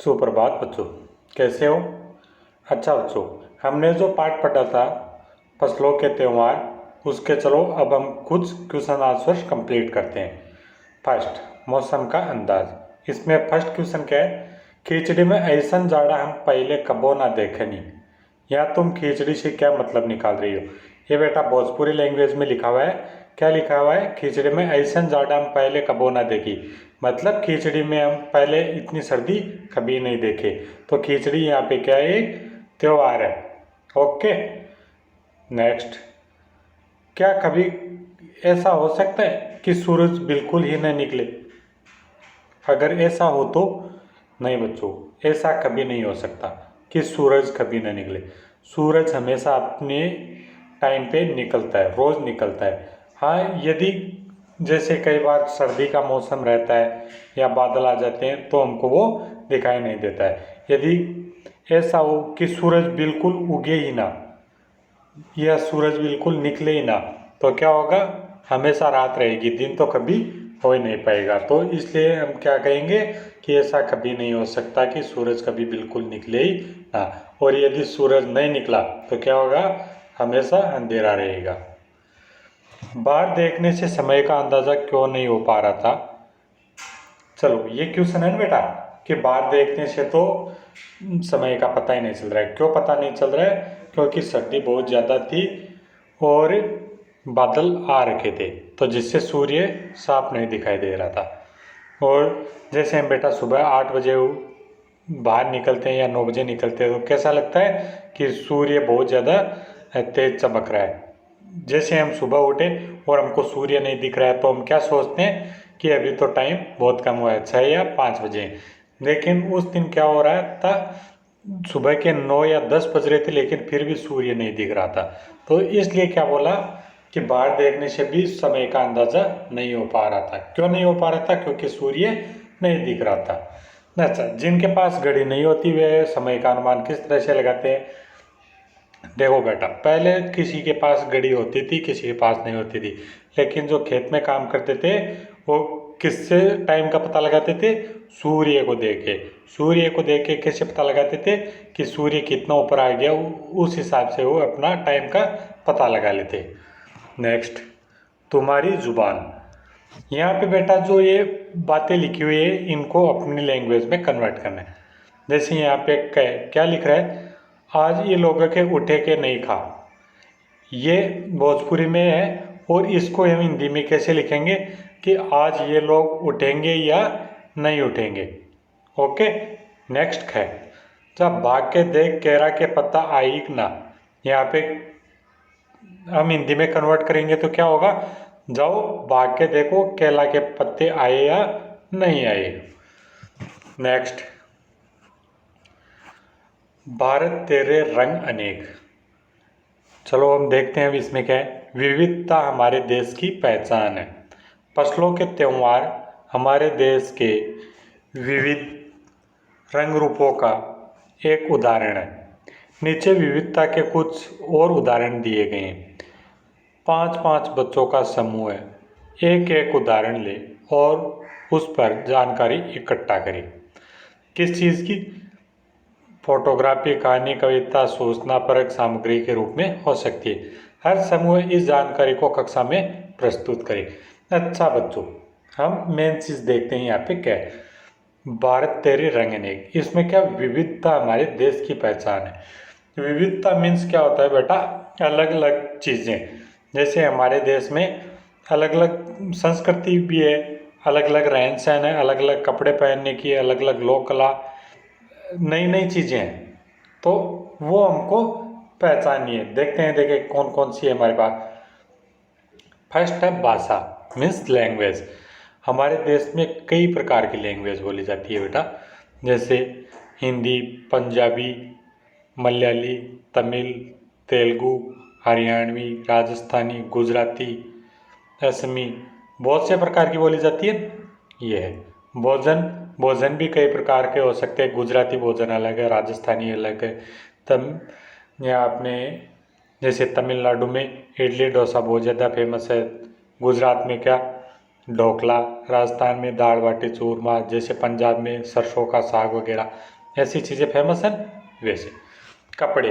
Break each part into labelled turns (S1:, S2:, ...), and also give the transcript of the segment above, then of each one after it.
S1: सुप्रभात बच्चों, कैसे हो? अच्छा बच्चों, हमने जो पाठ पढ़ा था फसलों के त्यौहार, उसके चलो अब हम कुछ क्वेश्चन आंसर्स कंप्लीट करते हैं। फर्स्ट, मौसम का अंदाज। इसमें फर्स्ट क्वेश्चन क्या है? खिचड़ी में ऐसा जाड़ा हम पहले कबो ना देखे नहीं। या तुम खिचड़ी से क्या मतलब निकाल रही हो? ये बेटा भोजपुरी लैंग्वेज में लिखा हुआ है। क्या लिखा हुआ है? खिचड़ी में ऐसा जाड़ा हम पहले कबो ना देखी। मतलब खिचड़ी में हम पहले इतनी सर्दी कभी नहीं देखे। तो खिचड़ी यहाँ पे क्या है? एक त्योहार है। ओके। नेक्स्ट, क्या कभी ऐसा हो सकता है कि सूरज बिल्कुल ही न निकले? अगर ऐसा हो तो नहीं बच्चों, ऐसा कभी नहीं हो सकता कि सूरज कभी न निकले। सूरज हमेशा अपने टाइम पे निकलता है, रोज़ निकलता है। हाँ, यदि जैसे कई बार सर्दी का मौसम रहता है या बादल आ जाते हैं तो हमको वो दिखाई नहीं देता है। यदि ऐसा हो कि सूरज बिल्कुल उगे ही ना या सूरज बिल्कुल निकले ही ना, तो क्या होगा? हमेशा रात रहेगी, दिन तो कभी हो ही नहीं पाएगा। तो इसलिए हम क्या कहेंगे कि ऐसा कभी नहीं हो सकता कि सूरज कभी बिल्कुल निकले ही ना। और यदि सूरज नहीं निकला तो क्या होगा? हमेशा अंधेरा रहेगा। बाहर देखने से समय का अंदाज़ा क्यों नहीं हो पा रहा था? चलो, ये क्वेश्चन है ना बेटा कि बाहर देखने से तो समय का पता ही नहीं चल रहा है। क्यों पता नहीं चल रहा है? क्योंकि सर्दी बहुत ज़्यादा थी और बादल आ रखे थे, तो जिससे सूर्य साफ नहीं दिखाई दे रहा था। और जैसे हम बेटा सुबह 8 बजे बाहर निकलते हैं या 9 बजे निकलते हैं तो कैसा लगता है कि सूर्य बहुत ज़्यादा तेज चमक रहा है। जैसे हम सुबह उठे और हमको सूर्य नहीं दिख रहा है तो हम क्या सोचते हैं कि अभी तो टाइम बहुत कम हुआ है, 6 या 5 बजे। लेकिन उस दिन क्या हो रहा था? सुबह के 9 या 10 बज रहे थे लेकिन फिर भी सूर्य नहीं दिख रहा था। तो इसलिए क्या बोला कि बाहर देखने से भी समय का अंदाज़ा नहीं हो पा रहा था। क्यों नहीं हो पा रहा था? क्योंकि सूर्य नहीं दिख रहा था। अच्छा, जिनके पास घड़ी नहीं होती वे समय का अनुमान किस तरह से लगाते हैं? देखो बेटा, पहले किसी के पास घड़ी होती थी, किसी के पास नहीं होती थी। लेकिन जो खेत में काम करते थे वो किससे टाइम का पता लगाते थे? सूर्य को देख के। सूर्य को देख के कैसे पता लगाते थे कि सूर्य कितना ऊपर आ गया, उस हिसाब से वो अपना टाइम का पता लगा लेते। नेक्स्ट, तुम्हारी जुबान। यहाँ पे बेटा जो ये बातें लिखी हुई है इनको अपनी लैंग्वेज में कन्वर्ट करना है। जैसे यहाँ पे क्या लिख रहा है? आज ये लोगों के उठे के नहीं खा। ये भोजपुरी में है और इसको हम हिंदी में कैसे लिखेंगे कि आज ये लोग उठेंगे या नहीं उठेंगे। ओके। नेक्स्ट है, जब भाग के देख केरा के पत्ता आई ना। यहाँ पे हम हिंदी में कन्वर्ट करेंगे तो क्या होगा? जाओ भाग के देखो केला के पत्ते आए या नहीं आए। नेक्स्ट, भारत तेरे रंग अनेक। चलो हम देखते हैं अब इसमें क्या है। विविधता हमारे देश की पहचान है। फसलों के त्यौहार हमारे देश के विविध रंग रूपों का एक उदाहरण है। नीचे विविधता के कुछ और उदाहरण दिए गए हैं। 5-5 बच्चों का समूह है। एक एक उदाहरण ले और उस पर जानकारी इकट्ठा करें। किस चीज़ की? फोटोग्राफी, कहानी, कविता, सूचनापरक सामग्री के रूप में हो सकती है। हर समूह इस जानकारी को कक्षा में प्रस्तुत करे। अच्छा बच्चों, हम मेन चीज़ देखते हैं यहाँ पे क्या है। भारत तेरे रंग अनेक, इसमें क्या? विविधता हमारे देश की पहचान है। विविधता मीन्स क्या होता है बेटा? अलग अलग चीज़ें। जैसे हमारे देश में अलग अलग संस्कृति भी है, अलग अलग रहन सहन है, अलग अलग कपड़े पहनने की, अलग अलग लोक कला, नई नई चीज़ें हैं। तो वो हमको पहचानिए है। देखते हैं, देखें कौन कौन सी है हमारे पास। फर्स्ट है भाषा, मीन्स लैंग्वेज। हमारे देश में कई प्रकार की लैंग्वेज बोली जाती है बेटा, जैसे हिंदी, पंजाबी, मलयाली, तमिल, तेलुगु, हरियाणवी, राजस्थानी, गुजराती, असमी, बहुत से प्रकार की बोली जाती है। ये है भोजन। भोजन भी कई प्रकार के हो सकते हैं। गुजराती भोजन अलग है, राजस्थानी अलग है। तम या अपने जैसे तमिलनाडु में इडली डोसा बहुत ज़्यादा फेमस है। गुजरात में क्या? ढोकला, राजस्थान में दाल बाटी चूरमा, जैसे पंजाब में सरसों का साग वगैरह, ऐसी चीज़ें फेमस हैं। वैसे कपड़े,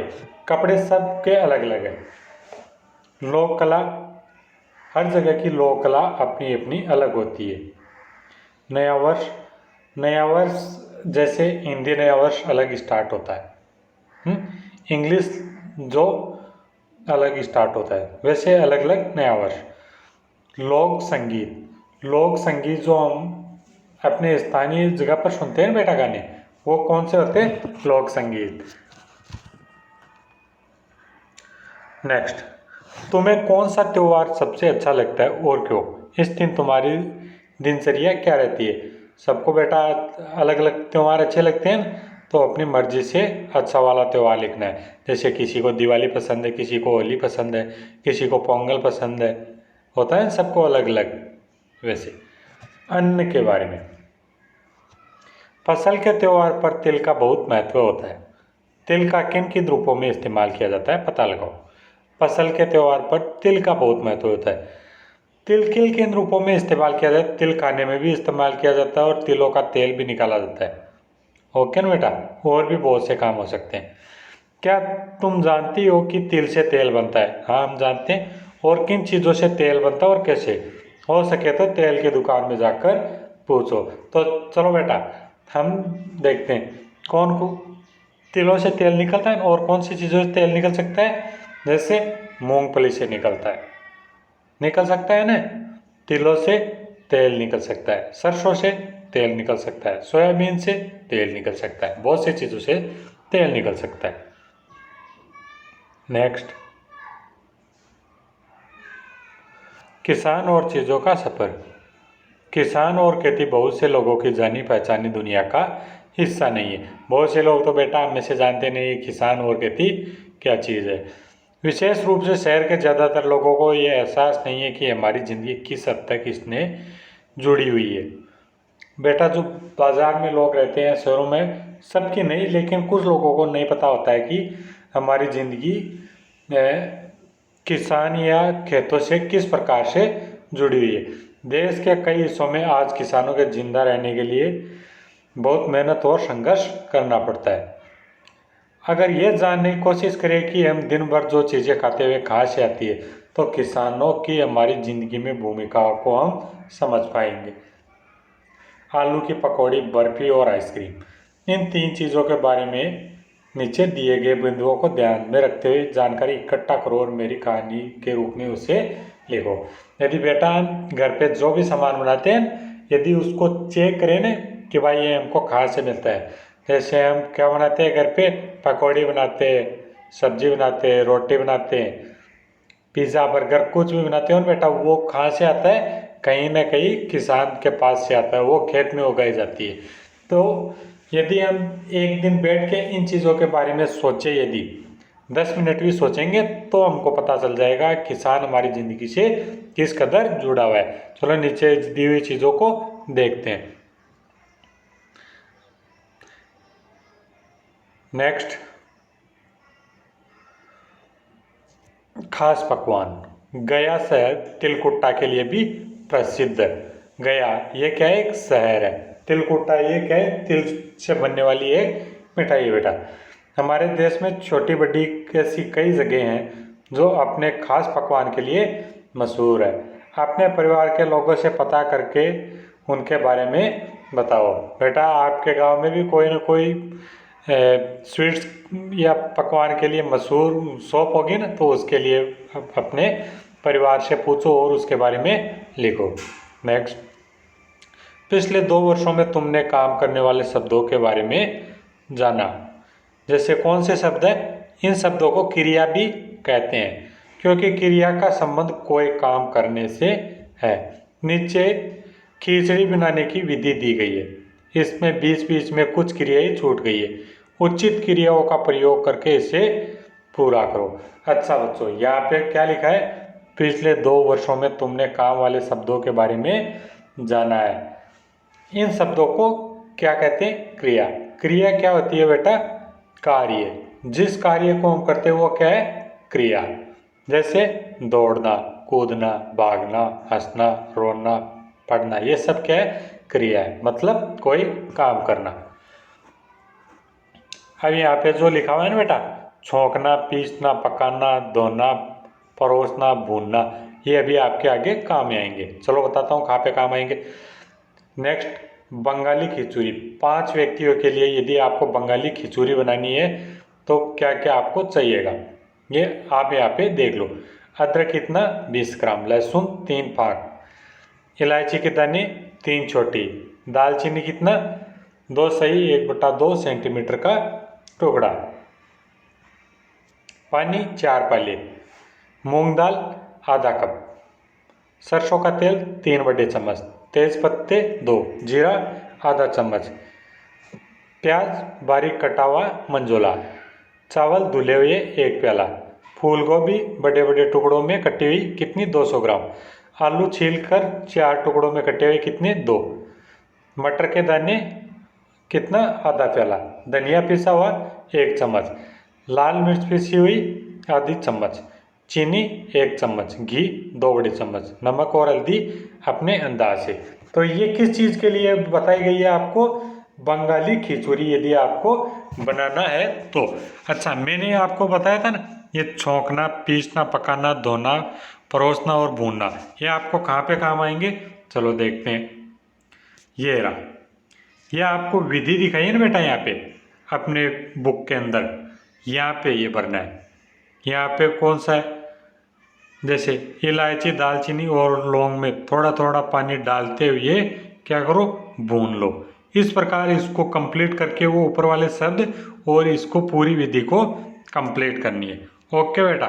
S1: कपड़े सबके अलग अलग हैं। लोक कला, हर जगह की लोक कला अपनी अपनी अलग होती है। नया वर्ष, नया वर्ष जैसे हिंदी नया वर्ष अलग स्टार्ट होता है, इंग्लिश जो अलग स्टार्ट होता है, वैसे अलग अलग नया वर्ष। लोक संगीत, लोक संगीत जो हम अपने स्थानीय जगह पर सुनते हैं बेटा गाने, वो कौन से होते हैं? लोक संगीत। नेक्स्ट, तुम्हें कौन सा त्यौहार सबसे अच्छा लगता है और क्यों? इस दिन तुम्हारी दिनचर्या क्या रहती है? सबको बेटा अलग अलग त्यौहार अच्छे लगते हैं, तो अपनी मर्जी से अच्छा वाला त्यौहार लिखना है। जैसे किसी को दिवाली पसंद है, किसी को होली पसंद है, किसी को पोंगल पसंद है, होता है सबको अलग अलग। वैसे अन्न के बारे में, फसल के त्यौहार पर तिल का बहुत महत्व होता है। तिल का किन किन रूपों में इस्तेमाल किया जाता है, पता लगाओ। फसल के त्यौहार पर तिल का बहुत महत्व होता है। तिल किन किन रूपों में इस्तेमाल किया जाता है? तिल खाने में भी इस्तेमाल किया जाता है और तिलों का तेल भी निकाला जाता है। ओके ना बेटा, और भी बहुत से काम हो सकते हैं। क्या तुम जानती हो कि तिल से तेल बनता है? हाँ, हम जानते हैं। और किन चीज़ों से तेल बनता है और कैसे? हो सके तो तेल की दुकान में जाकर पूछो। तो चलो बेटा, हम देखते हैं कौन को तिलों से तेल निकलता है और कौन सी चीज़ों से तेल निकल सकता है। जैसे मूंगफली से निकलता है, निकल सकता है ना, तिलों से तेल निकल सकता है, सरसों से तेल निकल सकता है, सोयाबीन से तेल निकल सकता है, बहुत सी चीज़ों से तेल निकल सकता है। नेक्स्ट, किसान और चीज़ों का सफ़र। किसान और खेती बहुत से लोगों की जानी पहचानी दुनिया का हिस्सा नहीं है। बहुत से लोग तो बेटा हम में से जानते नहीं किसान और खेती क्या चीज़ है। विशेष रूप से शहर के ज़्यादातर लोगों को ये एहसास नहीं है कि हमारी ज़िंदगी किस हद तक इसने जुड़ी हुई है। बेटा जो बाज़ार में लोग रहते हैं शहरों में, सबकी नहीं, लेकिन कुछ लोगों को नहीं पता होता है कि हमारी ज़िंदगी किसान या खेतों से किस प्रकार से जुड़ी हुई है। देश के कई हिस्सों में आज किसानों के जिंदा रहने के लिए बहुत मेहनत और संघर्ष करना पड़ता है। अगर ये जानने की कोशिश करें कि हम दिन भर जो चीज़ें खाते हुए कहाँ से आती है, तो किसानों की हमारी ज़िंदगी में भूमिका को हम समझ पाएंगे। आलू की पकौड़ी, बर्फ़ी और आइसक्रीम, इन तीन चीज़ों के बारे में नीचे दिए गए बिंदुओं को ध्यान में रखते हुए जानकारी इकट्ठा करो और मेरी कहानी के रूप में उसे लिखो। यदि बेटा हम घर पे जो भी सामान बनाते हैं, यदि उसको चेक करें ना कि भाई ये हमको कहाँ से मिलता है, जैसे हम क्या बनाते हैं घर पे, पकौड़ी बनाते हैं, सब्जी बनाते हैं, रोटी बनाते हैं, पिज़्ज़ा बर्गर कुछ भी बनाते हो बेटा, वो कहाँ से आता है? कहीं ना कहीं किसान के पास से आता है, वो खेत में उगाई जाती है। तो यदि हम एक दिन बैठ के इन चीज़ों के बारे में सोचें, यदि 10 मिनट भी सोचेंगे, तो हमको पता चल जाएगा किसान हमारी ज़िंदगी से किस कदर जुड़ा हुआ है। चलो नीचे दी हुई चीज़ों को देखते हैं। नेक्स्ट, खास पकवान। गया शहर तिलकुट्टा के लिए भी प्रसिद्ध है। गया ये क्या है? एक शहर है। तिलकुट्टा ये क्या है? तिल से बनने वाली एक मिठाई है बेटा। हमारे देश में छोटी बड़ी ऐसी कई जगह हैं जो अपने खास पकवान के लिए मशहूर है। अपने परिवार के लोगों से पता करके उनके बारे में बताओ। बेटा आपके गांव में भी कोई ना कोई स्वीट्स या पकवान के लिए मशहूर शॉप होगी ना, तो उसके लिए अपने परिवार से पूछो और उसके बारे में लिखो। नेक्स्ट, पिछले 2 वर्षों में तुमने काम करने वाले शब्दों के बारे में जाना। जैसे कौन से शब्द हैं? इन शब्दों को क्रिया भी कहते हैं, क्योंकि क्रिया का संबंध कोई काम करने से है। नीचे खिचड़ी बनाने की विधि दी गई है, इसमें बीच बीच में कुछ क्रियाएं छूट गई है। उचित क्रियाओं का प्रयोग करके इसे पूरा करो। अच्छा बच्चों, यहाँ पे क्या लिखा है? पिछले 2 वर्षों में तुमने काम वाले शब्दों के बारे में जाना है। इन शब्दों को क्या कहते हैं? क्रिया। क्रिया क्या होती है बेटा? कार्य। जिस कार्य को हम करते हैं वो क्या है? क्रिया। जैसे दौड़ना, कूदना, भागना, हंसना, रोना, पढ़ना, ये सब क्या है, क्रिया है, मतलब कोई काम करना। अब यहाँ पे जो लिखा हुआ है ना बेटा, छौंकना, पीसना, पकाना, धोना, परोसना, भूनना, ये अभी आपके आगे काम में आएंगे। चलो बताता हूँ कहाँ पे काम आएंगे। नेक्स्ट, बंगाली खिचड़ी। 5 व्यक्तियों के लिए यदि आपको बंगाली खिचड़ी बनानी है तो क्या क्या आपको चाहिएगा, ये आप यहाँ पे देख लो। अदरक कितना, 20 ग्राम, लहसुन 3 फाँक, इलायची के दाने 3 छोटी, दालचीनी कितना, 2 सही 1/2 सेंटीमीटर का टुकड़ा, पानी 4 प्याले, मूंग दाल आधा कप, सरसों का तेल 3 बड़े चम्मच, तेज पत्ते 2, जीरा आधा चम्मच, प्याज बारीक कटा हुआ मंजोला, चावल धुले हुए 1 प्याला, फूल गोभी बड़े बड़े टुकड़ों में कटी हुई कितनी, 200 ग्राम, आलू छीलकर 4 टुकड़ों में कटे हुए कितने, 2, मटर के दाने कितना, आधा प्याला, धनिया पिसा हुआ 1 चम्मच, लाल मिर्च पिसी हुई आधी चम्मच, चीनी 1 चम्मच, घी 2 बड़े चम्मच, नमक और हल्दी अपने अंदाज से। तो ये किस चीज़ के लिए बताई गई है आपको, बंगाली खिचड़ी यदि आपको बनाना है तो। अच्छा, मैंने आपको बताया था ना, ये छौंकना, पीसना, पकाना, धोना, परोसना और भूनना, ये आपको कहाँ पे काम आएंगे, चलो देखते हैं। ये रहा, ये आपको विधि दिखाई है ना बेटा यहाँ पे अपने बुक के अंदर, यहाँ पे ये भरना है। यहाँ पे कौन सा है, जैसे इलायची, दालचीनी और लौंग में थोड़ा थोड़ा पानी डालते हुए क्या करो, भून लो। इस प्रकार इसको कंप्लीट करके वो ऊपर वाले शब्द और इसको पूरी विधि को कंप्लीट करनी है। ओके बेटा।